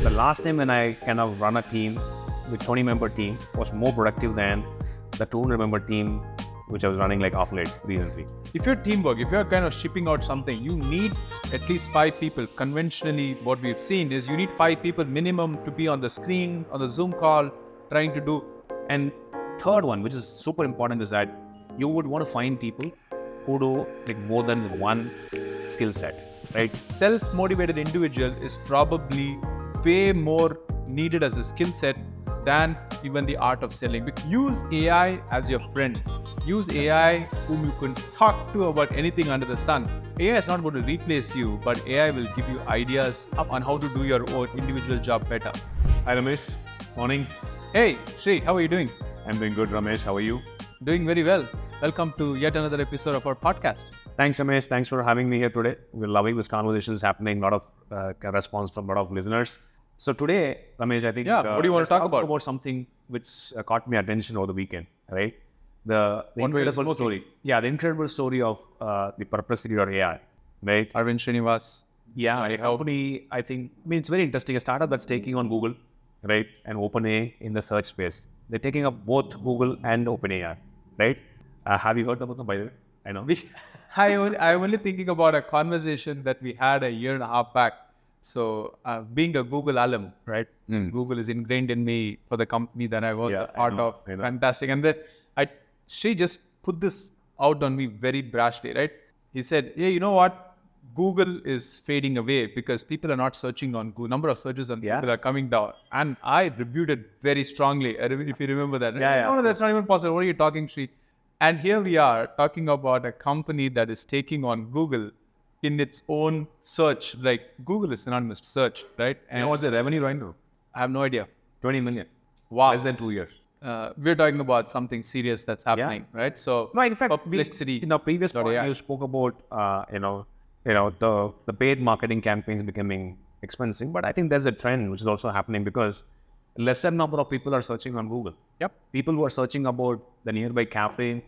The last time when I kind of run a team with 20-member team was more productive than the 200-member team which I was running like off late recently. If you're teamwork, if you're kind of shipping out something, you need at least 5 people. Conventionally, what we've seen is you need 5 people minimum to be on the screen, on the Zoom call, trying to do. And third one, which is super important, is that you would want to find people who do like more than one skill set, right? Self-motivated individual is probably way more needed as a skill set than even the art of selling. Use AI as your friend. Use AI whom you can talk to about anything under the sun. AI is not going to replace you, but AI will give you ideas on how to do your own individual job better. Hi Ramesh, morning. Hey, Sri, how are you doing? I'm doing good, Ramesh. How are you? Doing very well. Welcome to yet another episode of our podcast. Thanks, Ramesh. Thanks for having me here today. We're loving this conversation. It's happening. A lot of response from a lot of listeners. So today, Ramesh, I think what do you want to talk about? About something which caught my attention over the weekend, right? The incredible story. Yeah, the incredible story of the Perplexity.ai, right? Arvind Srinivas. Yeah, a company, I mean, it's very interesting. A startup that's taking on Google, right? And OpenAI in the search space. They're taking up both Google and OpenAI, right? Have you heard about them, by the way? I know. I'm only thinking about a conversation that we had a year and a half back. So being a Google alum, right? Google is ingrained in me for the company that I was a part of. Fantastic. And then she just put this out on me very brashly, right? He said, hey, you know what? Google is fading away because people are not searching on Google. Number of searches on Google are coming down. And I reviewed it very strongly, if you remember that. Right? No, that's not even possible. What are you talking, Sri? And here we are talking about a company that is taking on Google in its own search. Like Google is synonymous to search, right? And what's the revenue right now? I have no idea. 20 million. Wow. Less than 2 years. We're talking about something serious that's happening, right? So, no, in fact, Perplexity. In the previous point, you spoke about, the paid marketing campaigns becoming expensive. But I think there's a trend which is also happening because lesser number of people are searching on Google. Yep. People who are searching about the nearby cafe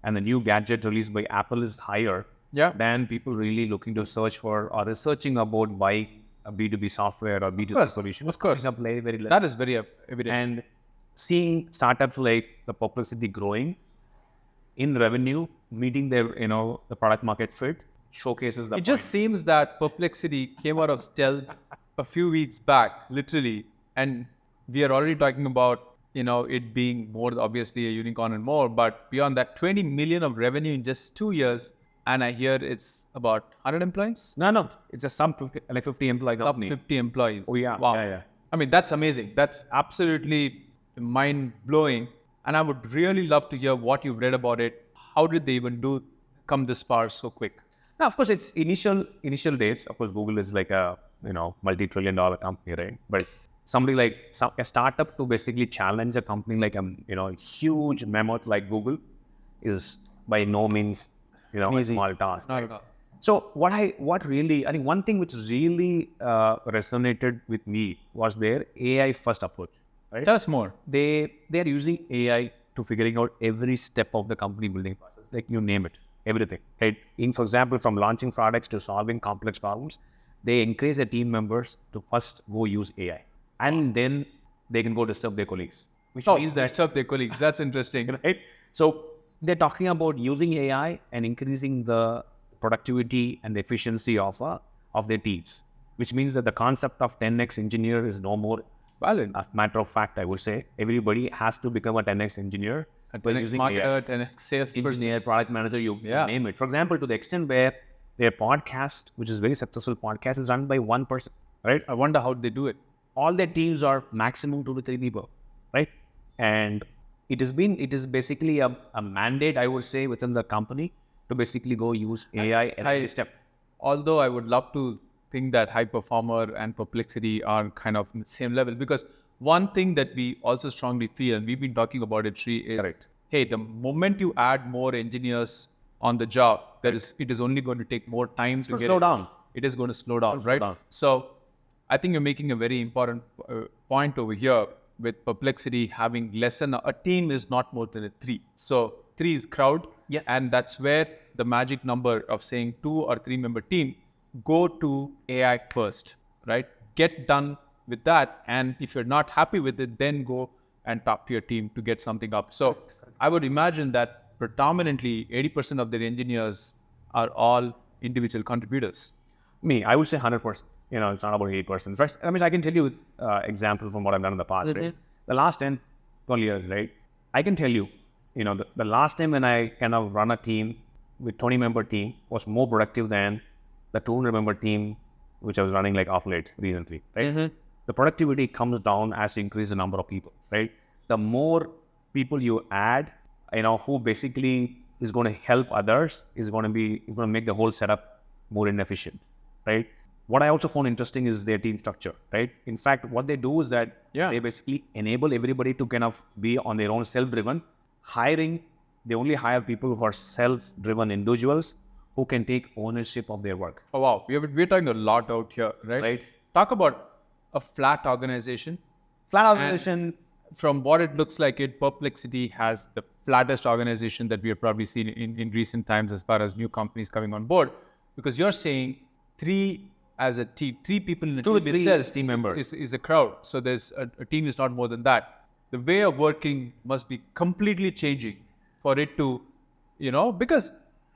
and the new gadget released by Apple is higher than people really looking to search for or researching about buying a B2B software or B2C solution. Of course. Very, very less. That is very evident. And seeing startups like the Perplexity growing in revenue, meeting their, the product market fit, showcases that. It just seems that Perplexity came out of stealth a few weeks back, literally. And we are already talking about, it being more, obviously, a unicorn and more. But beyond that, 20 million of revenue in just 2 years. And I hear it's about 100 employees? No. It's a sub 50 employees. Sub 50 employees. Oh, yeah. Wow. Yeah. I mean, that's amazing. That's absolutely mind-blowing. And I would really love to hear what you've read about it. How did they even come this far so quick? Now, of course, it's initial dates. Of course, Google is like a, multi-trillion-dollar company, right? But somebody like a startup to basically challenge a company like a huge mammoth like Google is by no means a small task. Not at all. So what really, I think one thing which really resonated with me was their AI first approach. Right? Tell us more. They're using AI to figuring out every step of the company building process, like you name it, everything. Right? For example, from launching products to solving complex problems, they encourage their team members to first go use AI. And then they can go disturb their colleagues. Which means that disturb their colleagues. That's interesting. Right? So they're talking about using AI and increasing the productivity and the efficiency of their teams. Which means that the concept of 10x engineer is no more valid. As a matter of fact, I would say everybody has to become a 10x engineer. A 10x marketer, 10x salesperson, engineer, product manager, you name it. For example, to the extent where their podcast, which is a very successful podcast, is run by one person, right? I wonder how they do it. All their teams are maximum 2 to 3 people, right? And it is basically a mandate, I would say, within the company to basically go use AI at every step. Although I would love to think that High Performer and Perplexity are kind of in the same level, because one thing that we also strongly feel, and we've been talking about it, Sri, is, hey, the moment you add more engineers on the job, it is only going to take more time to slow down. It is going to slow down, right? So I think you're making a very important point over here with Perplexity having less than a team is not more than a 3. So 3 is crowd. Yes. And that's where the magic number of saying 2 or 3 member team, go to AI first, right? Get done with that. And if you're not happy with it, then go and talk to your team to get something up. So I would imagine that predominantly 80% of their engineers are all individual contributors. I would say 100%. It's not about 8%. First, I can tell you example from what I've done in the past, right? The last 10, 12 years, right? I can tell you, the last time when I kind of run a team with 20-member team was more productive than the 200-member team, which I was running like off late recently, right? The productivity comes down as you increase the number of people, right? The more people you add, who basically is going to help others, is going to make the whole setup more inefficient, right? What I also found interesting is their team structure, right? In fact, what they do is that they basically enable everybody to kind of be on their own self-driven. They only hire people who are self-driven individuals who can take ownership of their work. Oh, wow. We're talking a lot out here, right? Right. Talk about a flat organization. Flat organization. And from what it looks like, Perplexity has the flattest organization that we have probably seen in recent times as far as new companies coming on board. Because you're saying three people in a team itself team members is a crowd. So there's a team is not more than that. The way of working must be completely changing for it to, because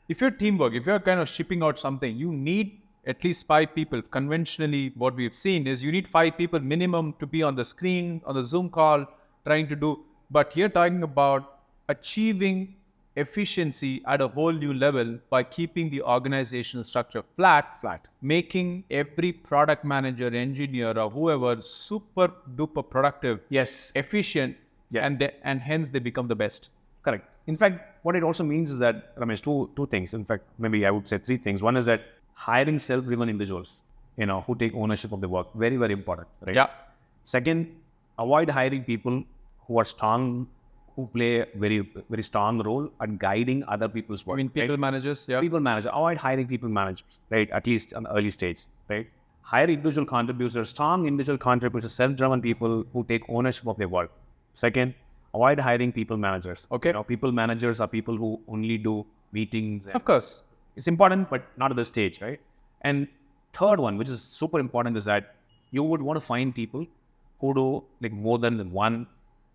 if you're teamwork, if you're kind of shipping out something, you need at least 5 people. Conventionally, what we've seen is you need 5 people minimum to be on the screen, on the Zoom call, trying to do. But here talking about achieving efficiency at a whole new level by keeping the organizational structure flat, making every product manager, engineer, or whoever super duper productive, efficient, and hence they become the best. Correct. In fact, what it also means is that, Ramesh, two things. In fact, maybe I would say 3 things. One is that hiring self-driven individuals, who take ownership of the work, very, very important, right? Yeah. Second, avoid hiring people who are strong, who play a very, very strong role at guiding other people's work. People managers, yeah. People manager. Avoid hiring people managers, right? At least on the early stage, right? Hire individual contributors, strong individual contributors, self-driven people who take ownership of their work. Second, avoid hiring people managers. Okay. People managers are people who only do meetings. Of course. It's important, but not at this stage, right? And third one, which is super important, is that you would want to find people who do like more than one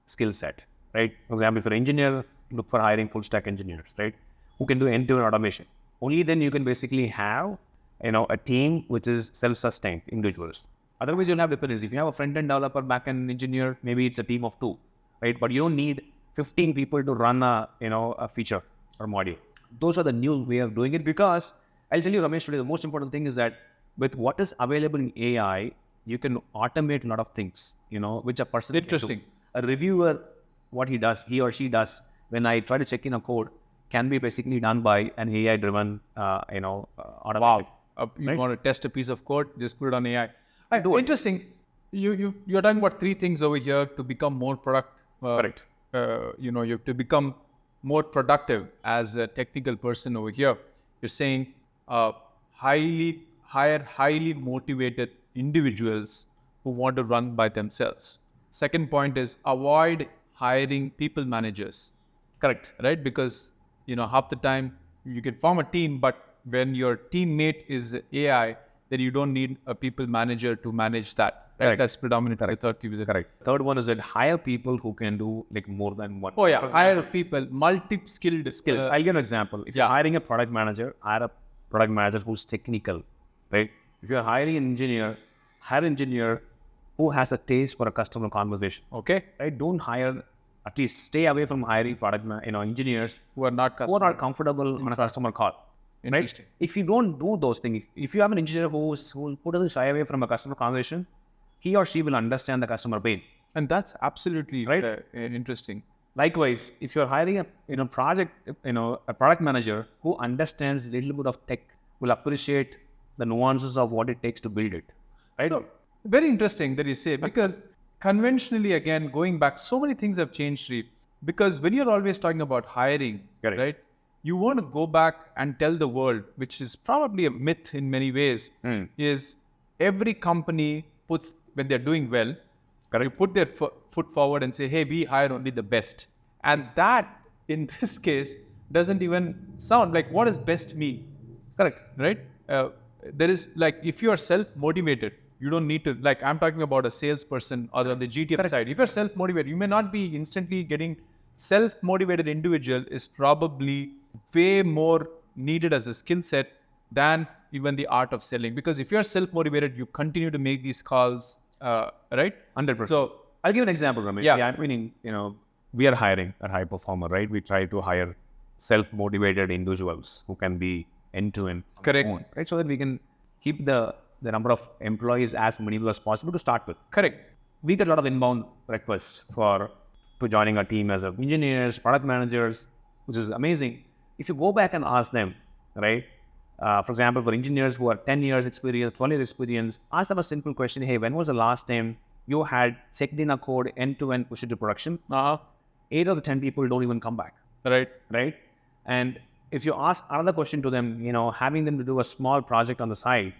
skill set, right? For example, if you're an engineer, look for hiring full stack engineers, right? Who can do end-to-end automation. Only then you can basically have, a team which is self-sustained individuals. Otherwise, you'll have dependencies. If you have a front-end developer, back-end engineer, maybe it's a team of 2, right? But you don't need 15 people to run a feature or module. Those are the new way of doing it, because I'll tell you, Ramesh, today the most important thing is that with what is available in AI, you can automate a lot of things, which a person Interesting. can do. A reviewer, what he or she does when I try to check in a code can be basically done by an AI-driven, automation. Wow. You Right? want to test a piece of code, just put it on AI. I do it. Interesting. You're talking about 3 things over here to become more Correct. You have to become more productive as a technical person over here. You're saying hire highly motivated individuals who want to run by themselves. Second point is avoid hiring people managers. Correct. Right? Because, half the time you can form a team, but when your teammate is AI, then you don't need a people manager to manage that. Right? Correct. That's predominantly the third thing. Correct. Third one is that hire people who can do like more than one. Oh yeah, hire people, multi-skilled. I'll give an example. If you're hiring a product manager, hire a product manager who's technical, right? If you're hiring an engineer, hire an engineer who has a taste for a customer conversation. Okay. Right? Don't hire, at least stay away from hiring engineers Who are not comfortable on a customer call. Interesting. Right? If you don't do those things, if you have an engineer who doesn't shy away from a customer conversation, he or she will understand the customer pain. And that's absolutely Right. Interesting. Likewise, if you're hiring a product manager who understands a little bit of tech, will appreciate the nuances of what it takes to build it. Right? So, very interesting that you say, because conventionally, again, going back, so many things have changed, Sri. Because when you're always talking about hiring, Correct. right, you want to go back and tell the world, which is probably a myth in many ways, is every company puts, when they're doing well, you put their foot forward and say, hey, we hire only the best. And that, in this case, doesn't even sound like, what does best mean? Correct. Right? There is like, if you are self-motivated, You don't need to, like, I'm talking about a salesperson or on the GTM side. If you're self-motivated, you may not be instantly getting self-motivated individual is probably way more needed as a skill set than even the art of selling. Because if you're self-motivated, you continue to make these calls, right? 100%. So I'll give an example, Ramesh. Yeah. I mean, we are hiring a high performer, right? We try to hire self-motivated individuals who can be end-to-end. Correct. on, right? So that we can keep the number of employees as minimal as possible to start with. Correct. We get a lot of inbound requests to joining our team as engineers, product managers, which is amazing. If you go back and ask them, right? For example, for engineers who are 10 years experience, 12 years experience, ask them a simple question. Hey, when was the last time you had checked in a code end-to-end, push it to production? 8 of the 10 people don't even come back. Right? And if you ask another question to them, having them to do a small project on the side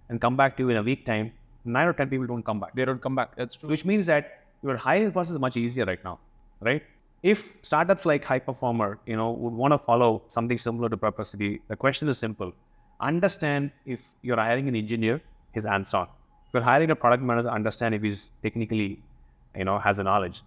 and come back to you in a week time, 9 or 10 people don't come back. They don't come back. That's true. Which means that your hiring process is much easier right now, right? If startups like High Performer, would want to follow something similar to Perplexity, the question is simple. Understand if you're hiring an engineer, his hands-on. If you're hiring a product manager, understand if he's technically, has the knowledge.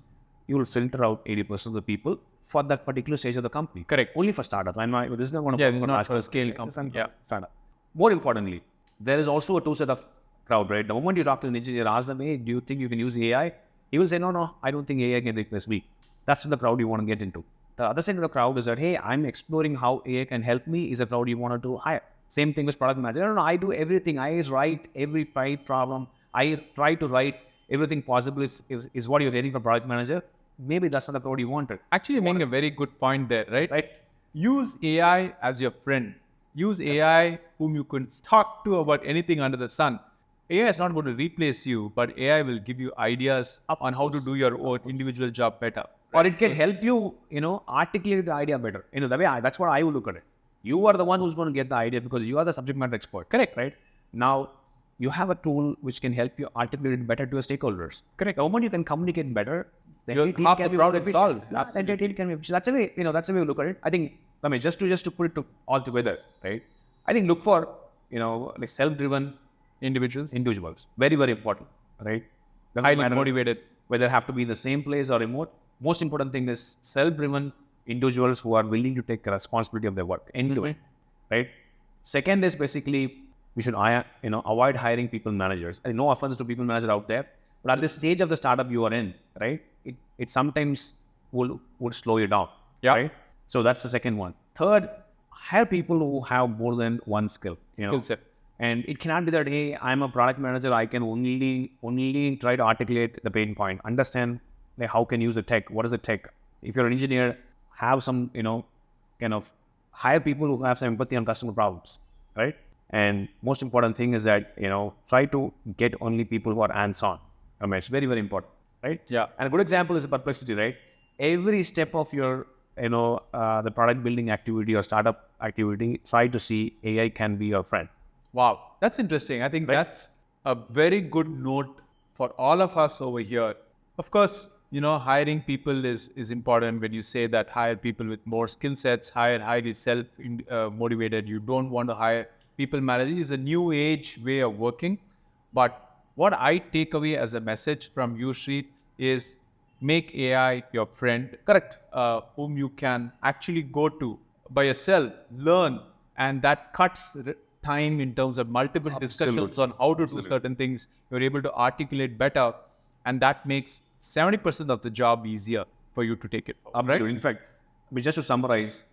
You will filter out 80% of the people for that particular stage of the company. Correct. Only for startups. This is not going to this is not for a scale company. Yeah. Startup. More importantly, there is also a two-set of crowd, right? The moment you talk to an engineer, ask them, hey, do you think you can use AI? He will say, no, I don't think AI can replace me. That's the crowd you want to get into. The other side of the crowd is that, hey, I'm exploring how AI can help me, is a crowd you wanted to hire. Same thing with product manager. No, I do everything. I write every problem. I try to write everything possible is what you're getting from product manager. Maybe that's not the crowd you wanted. Actually, you're making a very good point there, right? Use AI as your friend. Use AI whom you can talk to about anything under the sun. AI is not going to replace you, but AI will give you ideas on how to do your own individual job better. Or it can help you, articulate the idea better. That's what I would look at it. You are the one who's going to get the idea because you are the subject matter expert. Correct, right? Now, you have a tool which can help you articulate it better to your stakeholders. Correct. The moment you can communicate better, then you're half the problem solved. That's the way, that's the way we look at it. I think, just to put it all together, right? I think look for, like self-driven individuals. Very, very important, right? Highly motivated. Whether they have to be in the same place or remote. Most important thing is self-driven individuals who are willing to take responsibility of their work end to end, right? Second is basically we should avoid hiring people managers. And no offense to people manager out there, but at this stage of the startup you are in, right? It sometimes would slow you down, right? So that's the second one. Third, hire people who have more than one skill set. And it cannot be that, hey, I'm a product manager, I can only try to articulate the pain point, understand like how can use a tech, what is a tech. If you're an engineer, have some, kind of hire people who have some empathy on customer problems, right? And most important thing is that, try to get only people who are hands-on. It's very, very important, right? Yeah. And a good example is Perplexity, right? Every step of your, the product building activity or startup activity, try to see AI can be your friend. Wow, that's interesting. I think that's a very good note for all of us over here. Of course, hiring people is important. When you say that, hire people with more skill sets, hire highly self-motivated. You don't want to hire people managers. It's a new age way of working. But what I take away as a message from you, Sri, is make AI your friend. Correct. Whom you can actually go to by yourself, learn, and that cuts time in terms of multiple discussions on how to do certain things. You're able to articulate better, and that makes 70% of the job easier for you to take it forward. Absolutely. Right? In fact, just to summarize,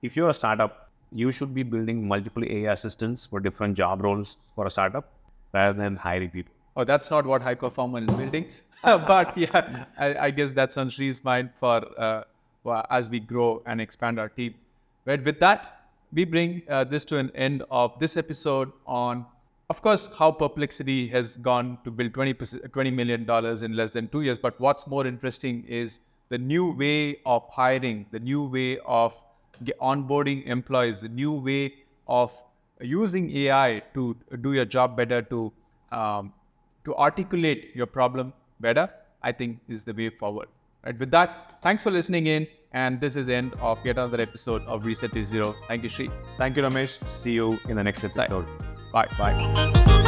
if you're a startup, you should be building multiple AI assistants for different job roles for a startup rather than hiring people. Oh, that's not what High Performer is building. But yeah, I guess that's on Sri's mind for as we grow and expand our team. Right. With that, we bring this to an end of this episode on, of course, how Perplexity has gone to build $20 million in less than 2 years. But what's more interesting is the new way of hiring, the new way of onboarding employees, the new way of using AI to do your job better, to articulate your problem better, I think is the way forward. Right. With that, thanks for listening in. And this is the end of yet another episode of Reset to Zero. Thank you, Sri. Thank you, Ramesh. See you in the next episode. Bye. Bye.